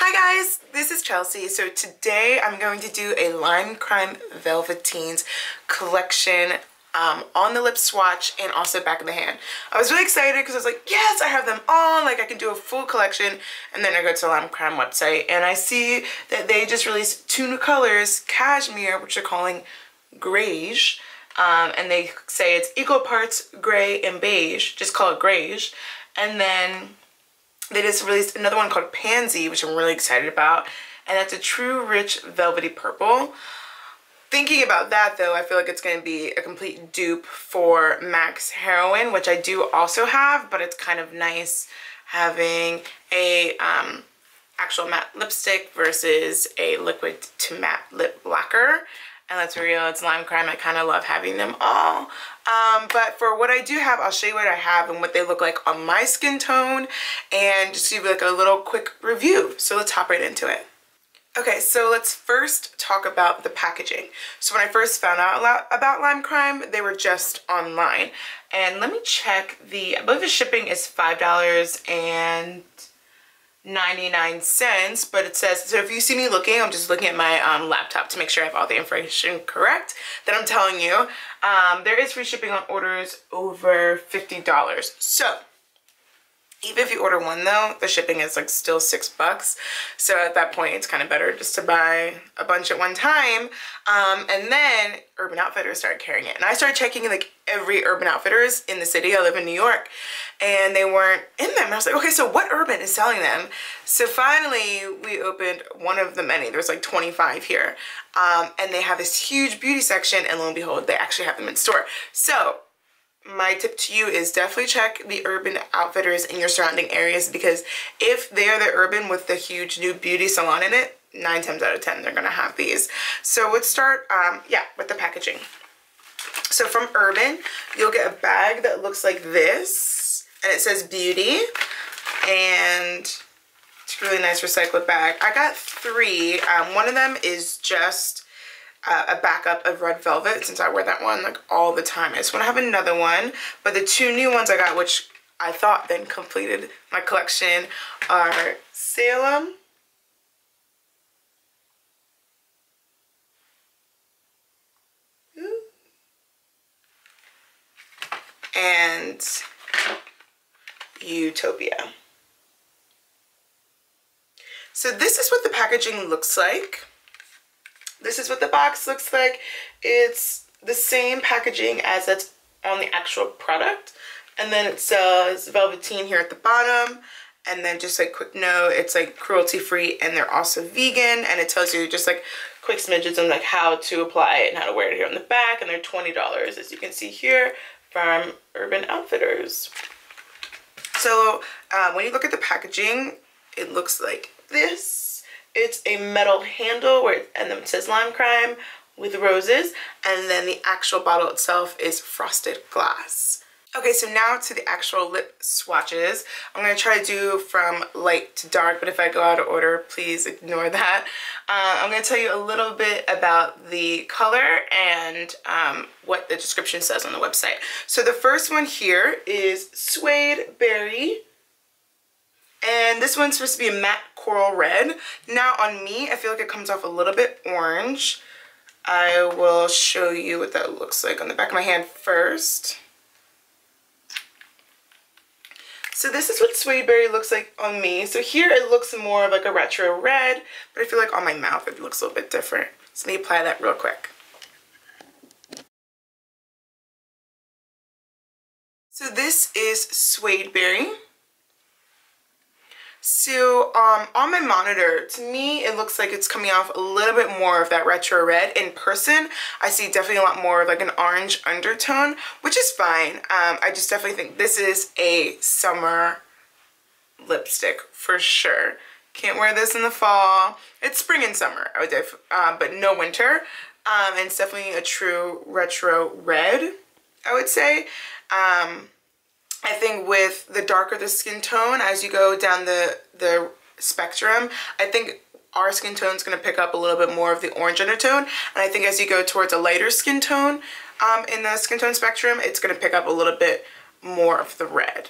Hi guys, this is Chelsea. So today I'm going to do a Lime Crime Velvetines collection on the lip swatch and also back of the hand. I was really excited because I was like, yes, I have them all. Like I can do a full collection. And then I go to the Lime Crime website and I see that they just released two new colors, cashmere, which they're calling greige. And they say it's equal parts gray and beige. Just call it greige. And then they just released another one called Pansy, which I'm really excited about. And that's a true rich velvety purple. Thinking about that though, I feel like it's going to be a complete dupe for MAC's Heroine, which I do also have, but it's kind of nice having a actual matte lipstick versus a liquid to matte lip lacquer. And let's be real, it's Lime Crime. I kind of love having them all. But for what I do have, I'll show you what I have and what they look like on my skin tone and just give you like a little quick review. So let's hop right into it. Okay, so let's first talk about the packaging. So when I first found out about Lime Crime, they were just online. And let me check I believe the shipping is $5.99, but it says, so if you see me looking, I'm just looking at my laptop to make sure I have all the information correct that I'm telling you. There is free shipping on orders over $50. So even if you order one though, the shipping is like still $6. So at that point, it's kind of better just to buy a bunch at one time. And then Urban Outfitters started carrying it. And I started checking like every Urban Outfitters in the city. I live in New York and they weren't in them. And I was like, okay, so what Urban is selling them? So finally we opened one of the many. There's like 25 here. And they have this huge beauty section and lo and behold, they actually have them in store. So my tip to you is definitely check the Urban Outfitters in your surrounding areas, because if they're the Urban with the huge new beauty salon in it, 9 times out of 10 they're gonna have these. So let's start with the packaging. So from Urban, you'll get a bag that looks like this and it says beauty, and it's a really nice recycled bag. I got 3. One of them is just a backup of red velvet, since I wear that one like all the time. I just want to have another one, but the 2 new ones I got, which I thought then completed my collection, are Salem and Utopia. So this is what the packaging looks like. This is what the box looks like. It's the same packaging as that's on the actual product. And then it says Velvetine here at the bottom. And then just like quick note, it's like cruelty free and they're also vegan. And it tells you just like quick smidges on like how to apply it and how to wear it here on the back. And they're $20, as you can see here, from Urban Outfitters. So when you look at the packaging, it looks like this. It's a metal handle and then it says Lime Crime with roses, and then the actual bottle itself is frosted glass. Okay, so now to the actual lip swatches. I'm going to try to do from light to dark, but if I go out of order, please ignore that. I'm going to tell you a little bit about the color and what the description says on the website. So the first one here is Suede Berry. And this one's supposed to be a matte coral red. Now on me, I feel like it comes off a little bit orange. I will show you what that looks like on the back of my hand first. So this is what Suede Berry looks like on me. So here it looks more of like a retro red, but I feel like on my mouth it looks a little bit different. So let me apply that real quick. So this is Suede Berry. So on my monitor, to me, it looks like it's coming off a little bit more of that retro red. In person, I see definitely a lot more of like an orange undertone, which is fine. I just definitely think this is a summer lipstick for sure. Can't wear this in the fall. It's spring and summer, I would but no winter. And it's definitely a true retro red, I would say. I think with the darker the skin tone, as you go down the spectrum, I think our skin tone is going to pick up a little bit more of the orange undertone. And I think as you go towards a lighter skin tone in the skin tone spectrum, it's going to pick up a little bit more of the red.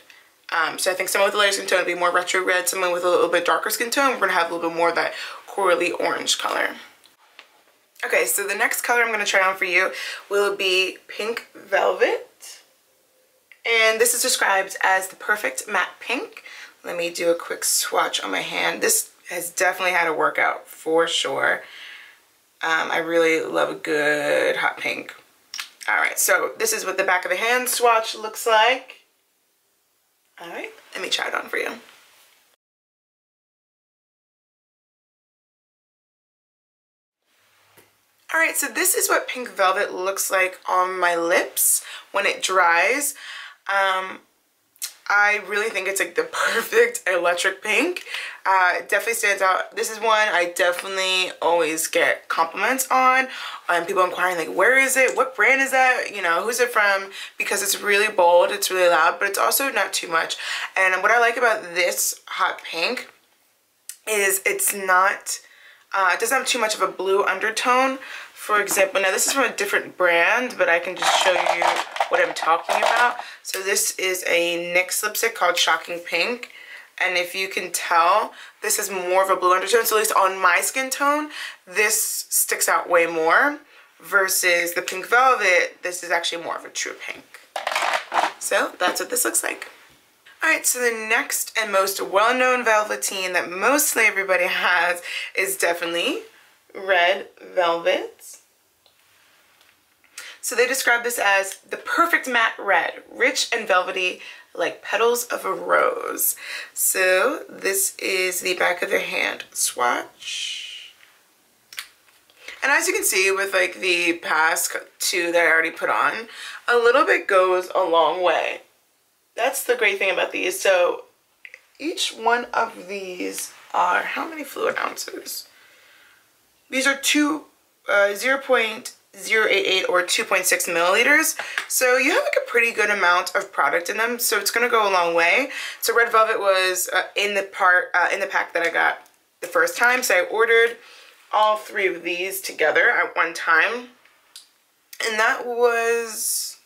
So I think someone with a lighter skin tone would be more retro red. Someone with a little bit darker skin tone, we're gonna have a little bit more of that corally orange color. Okay, so the next color I'm gonna try on for you will be Pink Velvet. And this is described as the perfect matte pink. Let me do a quick swatch on my hand. This has definitely had a workout for sure. I really love a good hot pink. All right, so this is what the back of the hand swatch looks like. All right, let me try it on for you. All right, so this is what Pink Velvet looks like on my lips when it dries. I really think it's like the perfect electric pink. It definitely stands out. This is one I definitely always get compliments on. People inquiring like, where is it? What brand is that? You know, who's it from? Because it's really bold, it's really loud, but it's also not too much. And what I like about this hot pink is it's not, it doesn't have too much of a blue undertone. For example, now this is from a different brand, but I can just show you what I'm talking about. So this is a NYX lipstick called Shocking Pink. And if you can tell, this is more of a blue undertone. So at least on my skin tone, this sticks out way more versus the Pink Velvet. This is actually more of a true pink. So that's what this looks like. All right, so the next and most well-known Velvetine that mostly everybody has is definitely Red Velvet. So they describe this as the perfect matte red, rich and velvety like petals of a rose. So this is the back of the hand swatch. And as you can see with like the past two that I already put on, a little bit goes a long way. That's the great thing about these. So each one of these are, how many fluid ounces? These are 0.088 or 2.6 milliliters. So you have like a pretty good amount of product in them. So it's gonna go a long way. So Red Velvet was in the pack that I got the first time. So I ordered all three of these together at one time. And that was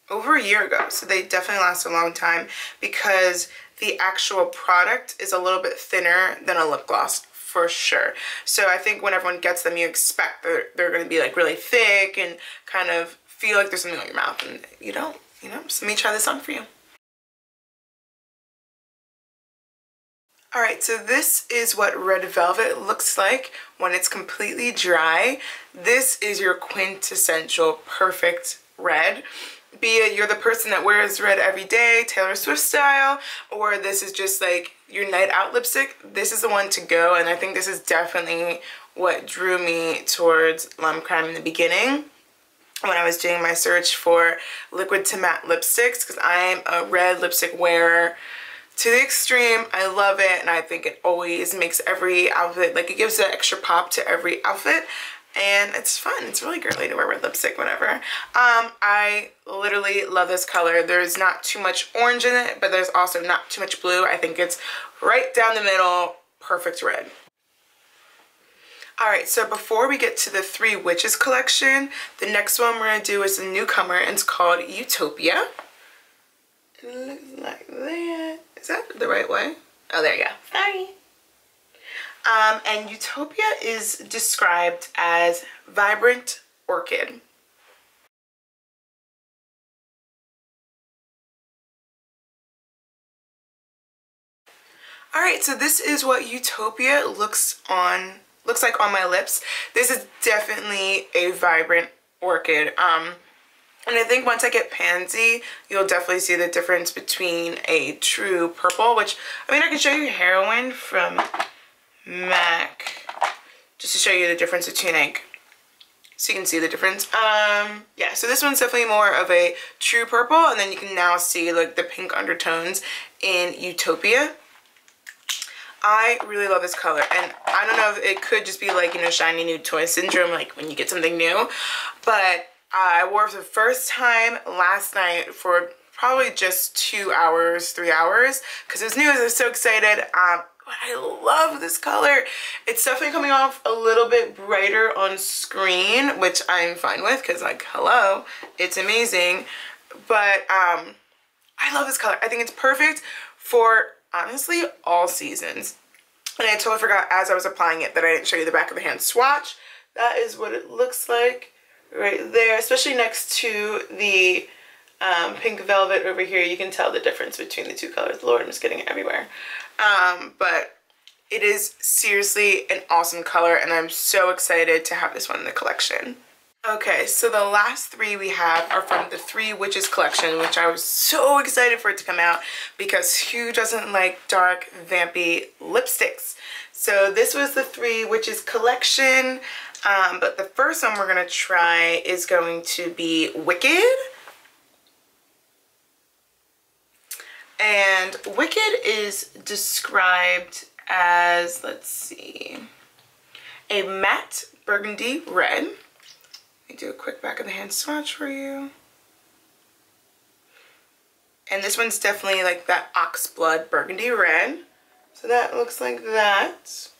over a year ago. So they definitely last a long time because the actual product is a little bit thinner than a lip gloss. For sure. So I think when everyone gets them, you expect they're going to be like really thick and kind of feel like there's something on your mouth, and you don't, you know. So let me try this on for you. All right, so this is what Red Velvet looks like when it's completely dry. This is your quintessential perfect red. Be it you're the person that wears red every day, Taylor Swift style, or this is just like your night out lipstick, this is the one to go. And I think this is definitely what drew me towards L'Homme Crème in the beginning when I was doing my search for liquid to matte lipsticks, because I'm a red lipstick wearer to the extreme. I love it, and I think it always makes every outfit, like it gives that extra pop to every outfit. And it's fun. It's really girly to wear red lipstick, whatever. I literally love this color. There's not too much orange in it, but there's also not too much blue. I think it's right down the middle, perfect red. All right, so before we get to the Three Witches collection, the next one we're gonna do is a newcomer, and it's called Utopia. It looks like that. Is that the right way? Oh, there you go. Sorry. And Utopia is described as vibrant orchid. All right, so this is what Utopia looks like on my lips. This is definitely a vibrant orchid. And I think once I get Pansy, you'll definitely see the difference between a true purple, which, I mean, I can show you Heroine from MAC just to show you the difference between, like, so you can see the difference. Yeah, so this one's definitely more of a true purple, and then you can now see like the pink undertones in Utopia. I really love this color, and I don't know if it could just be like, you know, shiny new toy syndrome, like when you get something new, but I wore it for the first time last night for probably just 2 hours, 3 hours, because it was new. I was so excited. I love this color. It's definitely coming off a little bit brighter on screen, which I'm fine with because, like, hello, it's amazing. But I I love this color. I think it's perfect for, honestly, all seasons. And I totally forgot as I was applying it that I didn't show you the back of the hand swatch. That is what it looks like right there, especially next to the pink velvet over here. You can tell the difference between the two colors. Lord, I'm just getting it everywhere. But it is seriously an awesome color, and I'm so excited to have this one in the collection. Okay, so the last three we have are from the Three Witches collection, which I was so excited for it to come out because who doesn't like dark, vampy lipsticks? So this was the Three Witches collection, but the first one we're going to try is going to be Wicked. And Wicked is described as, let's see, a matte burgundy red. Let me do a quick back of the hand swatch for you. And this one's definitely like that oxblood burgundy red. So that looks like that.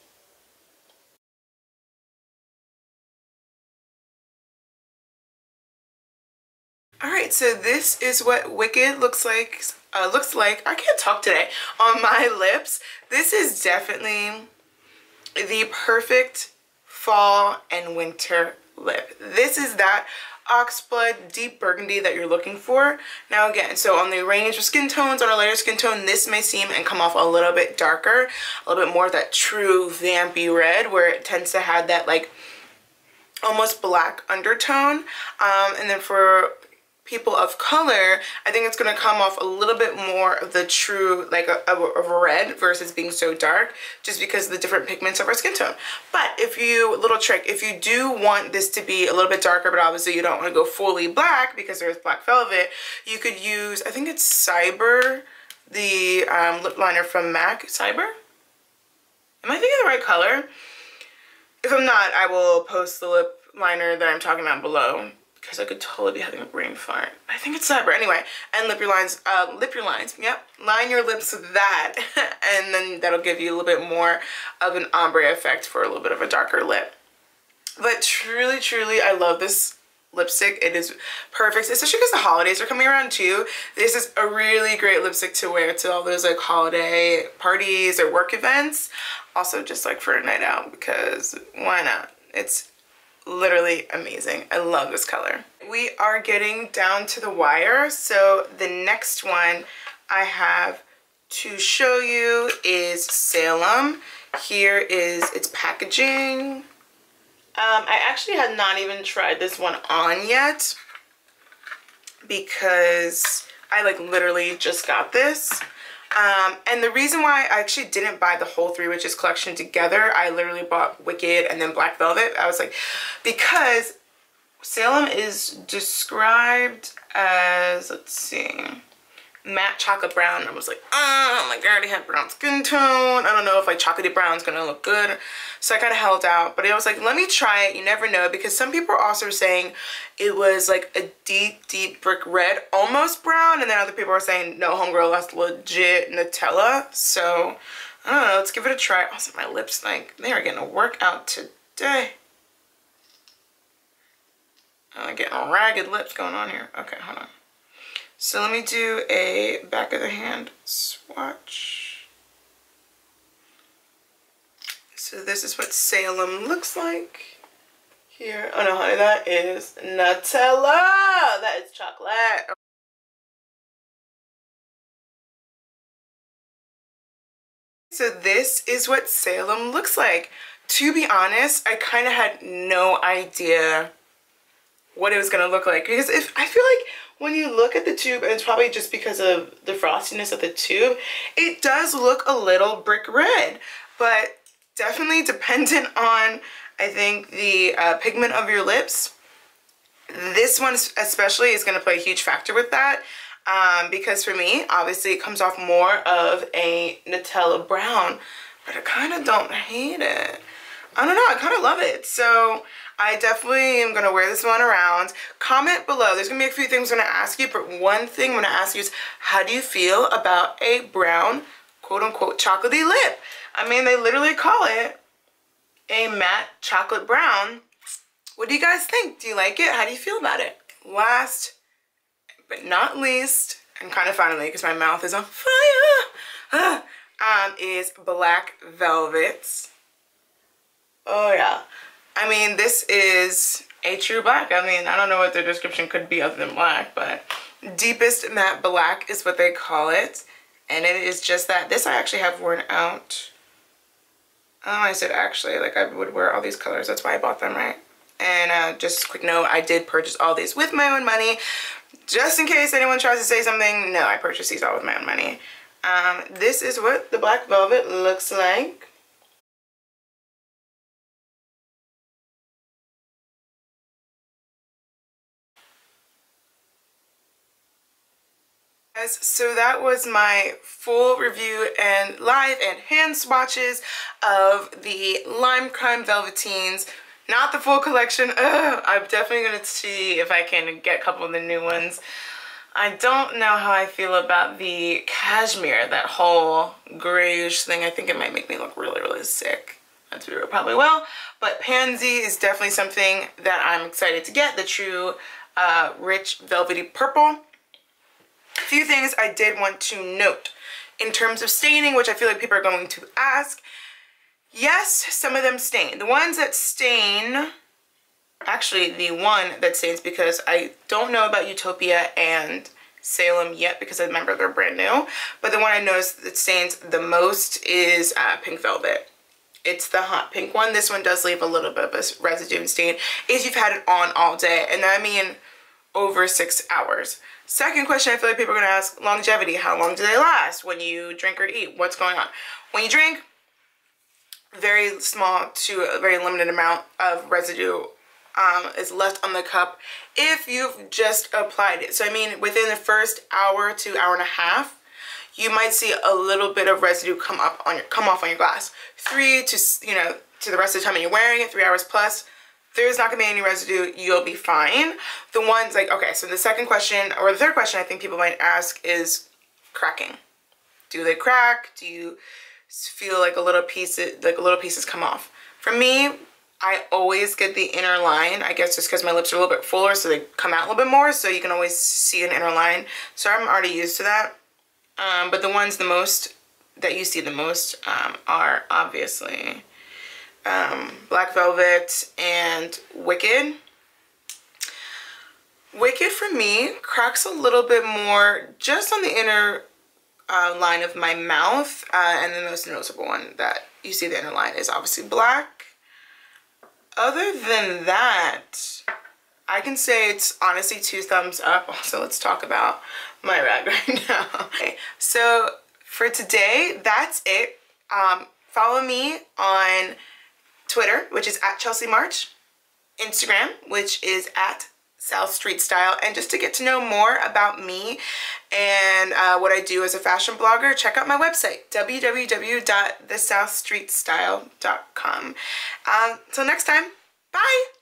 Alright, so this is what Wicked looks like. I can't talk today, on my lips. This is definitely the perfect fall and winter lip. This is that oxblood deep burgundy that you're looking for. Now again, so on the range of skin tones, on a lighter skin tone, this may seem and come off a little bit darker, a little bit more of that true vampy red, where it tends to have that like almost black undertone. And then for people of color, I think it's going to come off a little bit more of the true, like of red versus being so dark, just because of the different pigments of our skin tone. But if you, little trick, if you do want this to be a little bit darker, but obviously you don't want to go fully black because there's black velvet, you could use, I think it's Cyber, the lip liner from MAC. Cyber? Am I thinking the right color? If I'm not, I will post the lip liner that I'm talking about below, because I could totally be having a brain fart. I think it's Cyber. Anyway, and lip your lines, yep. Line your lips with that, and then that'll give you a little bit more of an ombre effect for a little bit of a darker lip. But truly, truly, I love this lipstick. It is perfect, especially because the holidays are coming around too. This is a really great lipstick to wear to all those like holiday parties or work events. Also just like for a night out, because why not? It's literally amazing. I love this color. We are getting down to the wire, so the next one I have to show you is Salem. Here is its packaging. I actually had not even tried this one on yet because I like literally just got this. And the reason why I actually didn't buy the whole Three Witches collection together, I literally bought Wicked and then Black Velvet. I was like, because Salem is described as, let's see, matte chocolate brown. I was like, oh my god, I already have brown skin tone. I don't know if like chocolatey brown is gonna look good. So I kind of held out, but I was like, let me try it. You never know, because some people are also saying it was like a deep, deep brick red, almost brown. And then other people are saying, no, homegirl, that's legit Nutella. So I don't know, let's give it a try. Also, my lips, like, they are getting a workout today. I'm getting ragged lips going on here. Okay, hold on. So let me do a back of the hand swatch. So this is what Salem looks like here. Oh no, honey, that is Nutella. That is chocolate. So this is what Salem looks like. To be honest, I kind of had no idea what it was gonna look like, because I feel like when you look at the tube, and it's probably just because of the frostiness of the tube, it does look a little brick red, but definitely dependent on, I think, the pigment of your lips. This one especially is going to play a huge factor with that, because for me, obviously, it comes off more of a Nutella brown, but I kind of don't hate it. I don't know, I kind of love it. So I definitely am going to wear this one around. Comment below. There's going to be a few things I'm going to ask you, but one thing I'm going to ask you is, how do you feel about a brown, quote-unquote, chocolatey lip? I mean, they literally call it a matte chocolate brown. What do you guys think? Do you like it? How do you feel about it? Last but not least, and kind of finally, because my mouth is on fire, is Black Velvets. Oh yeah. I mean, this is a true black. I mean, I don't know what their description could be other than black, but deepest matte black is what they call it. And it is just that. This I actually have worn out. Oh, I said actually, like I would wear all these colors. That's why I bought them, right? And just a quick note, I did purchase all these with my own money. Just in case anyone tries to say something, no, I purchased these all with my own money. This is what the Black Velvet looks like. So that was my full review and live and hand swatches of the Lime Crime Velvetines. Not the full collection. I'm definitely going to see if I can get a couple of the new ones. I don't know how I feel about the cashmere, that whole grayish thing. I think it might make me look really, really sick. That's real, probably will. But Pansy is definitely something that I'm excited to get. The true rich velvety purple. A few things I did want to note. In terms of staining, which I feel like people are going to ask, yes, some of them stain. The ones that stain, actually the one that stains, because I don't know about Utopia and Salem yet because I remember they're brand new, but the one I noticed that stains the most is Pink Velvet. It's the hot pink one. This one does leave a little bit of a residue and stain if you've had it on all day, and I mean over 6 hours. Second question I feel like people are going to ask, longevity. How long do they last when you drink or eat? What's going on? When you drink, very small to a very limited amount of residue is left on the cup if you've just applied it. So I mean, within the first hour to hour and a half, you might see a little bit of residue come off on your glass. 3 to, you know, to the rest of the time you're wearing it, 3 hours plus, there's not gonna be any residue, you'll be fine. The ones like, okay, so the second question, or the third question I think people might ask is cracking. Do they crack? Do you feel like little pieces come off? For me, I always get the inner line, I guess just because my lips are a little bit fuller, so they come out a little bit more, so you can always see an inner line. So I'm already used to that. But the ones that you see the most are obviously Black Velvet and Wicked. Wicked for me cracks a little bit more just on the inner line of my mouth, and the most noticeable one that you see the inner line is obviously black. Other than that, I can say it's honestly 2 thumbs up. Also, let's talk about my rag right now. Okay, so for today, that's it. Follow me on Twitter, which is @ChelseaMarch, Instagram, which is @SouthStreetStyle, and just to get to know more about me and what I do as a fashion blogger, check out my website, www.thesouthstreetstyle.com. Till next time, bye!